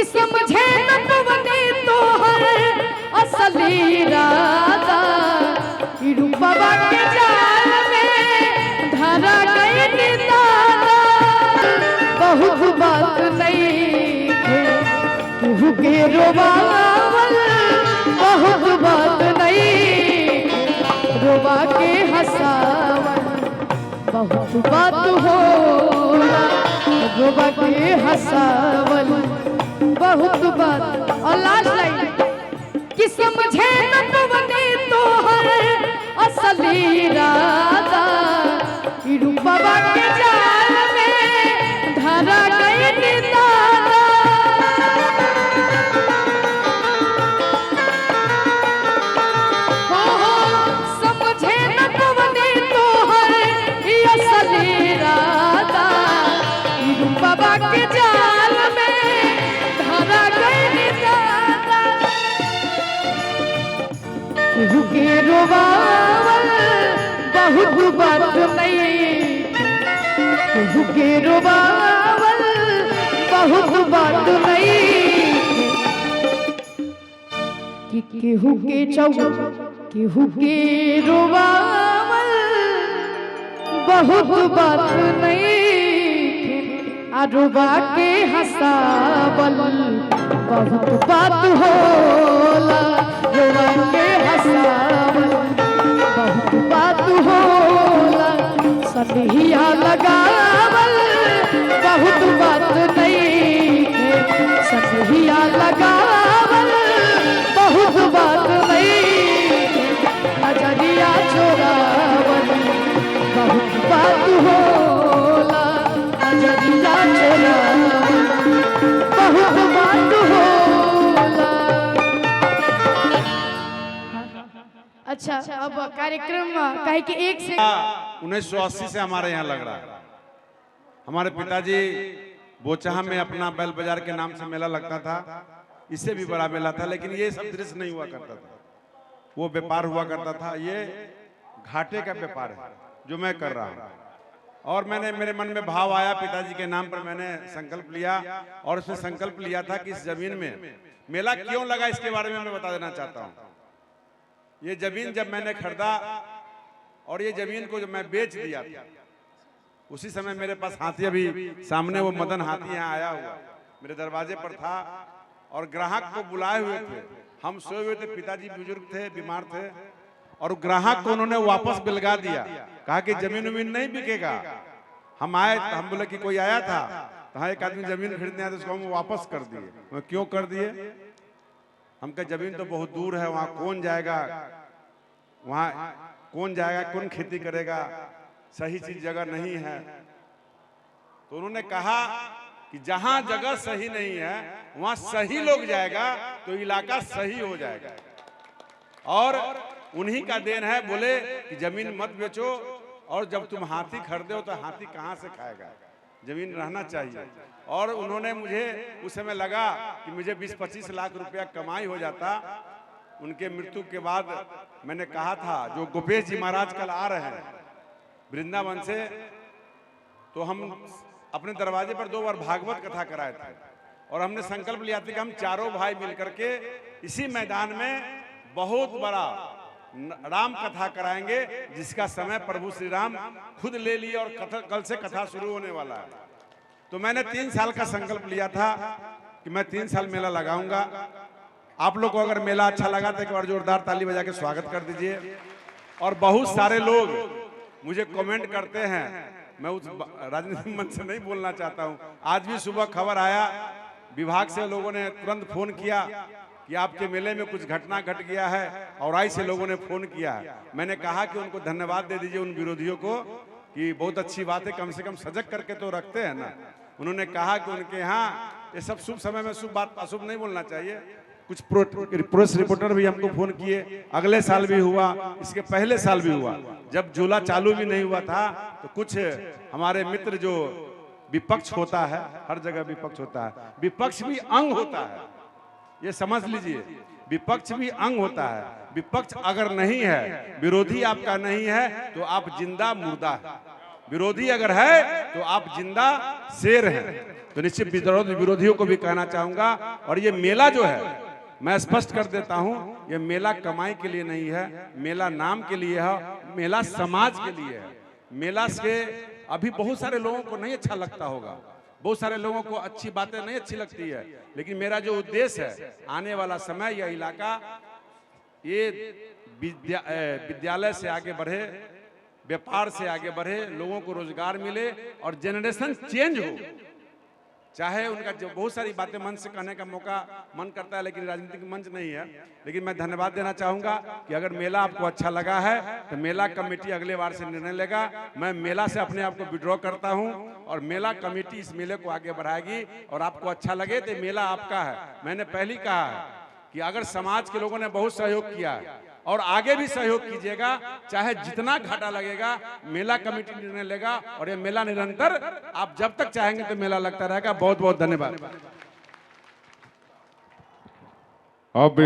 समझे न पवनी तोहर असली इरादा, रूपवा के जाल में धरा गई दादा। बहुत बात नहीं केहू के रोवावल, बहुत बात नहीं रोवा के हंसावल। बहुत बात होला रोवा के हंसावल, बहुत बात। और लास्ट लाइन कि समझे न पवनी तोहर असली इरादा, रूपवा के जाल में धरा गई दादा। समझे न पवनी तोहर असली इरादा, रूपवा के जाल में धरा गई दादा। केहू के रोवावल बहुत बात नहीं, केहू के रोवावल बहुत बात नहीं कि केहू के केहू के रोवावल बहुत बात नहीं, रुबा के हंसावल बहुत बात होला। रुबा के हंसावल बहुत बात होला, सनहिया लगावल बहुत बात नहीं, सनहिया लगावल बहुत बात नहीं, नजरिया चोरावल बहुत बात होला, नजरिया चोरावल बहुत बात होला। अच्छा, अब कार्यक्रम कहे कि एक से 1980 से हमारे यहाँ लग रहा है। हमारे पिताजी बोचाहा में अपना बैल बाजार के नाम से मेला लगता था, इससे भी बड़ा मेला था, लेकिन ये सब दृश्य नहीं हुआ करता था। वो व्यापार हुआ करता था, ये घाटे का व्यापार है जो मैं कर रहा हूँ। और मैंने मेरे मन में भाव आया, पिताजी के नाम पर मैंने संकल्प लिया, और उसमें संकल्प लिया था कि इस जमीन में मेला क्यों लगा इसके बारे में मैं बता देना चाहता हूँ। ये जमीन जब मैंने खरीदा और ये जमीन को जब मैं बेच दिया था, उसी समय मेरे पास हाथी, अभी सामने वो मदन हाथी यहाँ आया हुआ मेरे दरवाजे पर था, और ग्राहक को बुलाए हुए थे। हम सोए हुए थे, पिताजी बुजुर्ग थे, बीमार थे, और ग्राहक को उन्होंने वापस बिलगा दिया, कहा कि जमीन उमीन नहीं बिकेगा। हम आए, हम बोले कि कोई आया था, तो हाँ एक आदमी जमीन खरीदने आया, तो उसको हम वापस कर दिए। क्यों कर दिए? हम कहे जमीन तो बहुत दूर है, वहाँ कौन जाएगा, वहाँ कौन जाएगा, कौन खेती करेगा, सही चीज जगह नहीं है। तो उन्होंने कहा कि जहां जगह सही नहीं है वहां सही लोग जाएगा तो इलाका सही हो जाएगा। और उन्हीं का देन है, बोले कि जमीन मत बेचो, और जब तुम हाथी खरीदे हो तो हाथी कहां से खाएगा, जमीन रहना चाहिए। और उन्होंने मुझे उस समय लगा कि मुझे 20-25 लाख रुपया कमाई हो जाता। उनके मृत्यु के बाद मैंने कहा था, जो गोपेश जी महाराज कल आ रहे हैं वृंदावन से, तो हम अपने दरवाजे पर 2 बार भागवत कथा कराए थे, और हमने संकल्प लिया था कि हम चारों भाई मिलकर के इसी मैदान में बहुत बड़ा राम कथा कराएंगे, जिसका समय प्रभु श्री राम खुद ले लिए, और कल से कथा शुरू होने वाला है। तो मैंने 3 साल का संकल्प लिया था कि मैं 3 साल मेला लगाऊंगा। आप लोग को अगर मेला अच्छा लगा तो एक बार जोरदार ताली बजा के स्वागत कर दीजिए। और बहुत सारे लोग मुझे कमेंट करते हैं, मैं उस राजनीतिक मंच से नहीं बोलना चाहता हूं। आज भी सुबह खबर आया, विभाग से लोगों ने तुरंत फोन किया कि आपके मेले में कुछ घटना घट गया है, और आई से लोगों ने फोन किया। मैंने कहा कि उनको धन्यवाद दे दीजिए, उन विरोधियों को, कि बहुत अच्छी बात है, कम से कम सजग करके तो रखते हैं ना। उन्होंने कहा कि उनके यहाँ ये सब शुभ समय में शुभ बात अशुभ नहीं बोलना चाहिए। कुछ प्रेस रिपोर्टर भी हमको फोन किए, अगले साल भी हुआ, इसके पहले साल भी हुआ, जब झूला चालू भी नहीं हुआ था। तो कुछ हमारे मित्र, जो विपक्ष होता है, हर जगह विपक्ष होता है, विपक्ष भी अंग होता है, ये समझ लीजिए, विपक्ष भी अंग होता है। विपक्ष अगर नहीं है, विरोधी आपका नहीं है, तो आप जिंदा मुर्दा है। विरोधी अगर है तो आप जिंदा शेर हैं। तो निश्चित विरोधियों को भी कहना चाहूंगा। और ये मेला जो है, मैं स्पष्ट कर देता हूं, ये मेला कमाई के लिए नहीं है, मेला नाम के लिए है, मेला समाज के लिए है। मेला से अभी बहुत सारे लोगों को नहीं अच्छा लगता होगा, बहुत सारे लोगों को अच्छी बातें नहीं अच्छी लगती है, लेकिन मेरा जो उद्देश्य है, आने वाला समय यह इलाका ये विद्यालय से आगे बढ़े, व्यापार से आगे बढ़े, लोगों को रोजगार मिले और जनरेशन चेंज हो। चाहे उनका जो बहुत सारी बातें मन से कहने का मौका मन करता है, लेकिन राजनीतिक मंच नहीं है। लेकिन मैं धन्यवाद देना चाहूंगा कि अगर मेला आपको अच्छा लगा है तो मेला कमेटी अगले बार से निर्णय लेगा। मैं मेला से अपने आप को विड्रॉ करता हूं और मेला कमेटी इस मेले को आगे बढ़ाएगी। और आपको अच्छा लगे तो मेला आपका है। मैंने पहले ही कहा है कि अगर समाज के लोगों ने बहुत सहयोग किया है और आगे भी सहयोग कीजिएगा, चाहे जितना घाटा लगेगा, मेला कमेटी निर्णय लेगा और ये मेला निरंतर आप जब तक चाहेंगे तो मेला लगता रहेगा। बहुत बहुत धन्यवाद। अब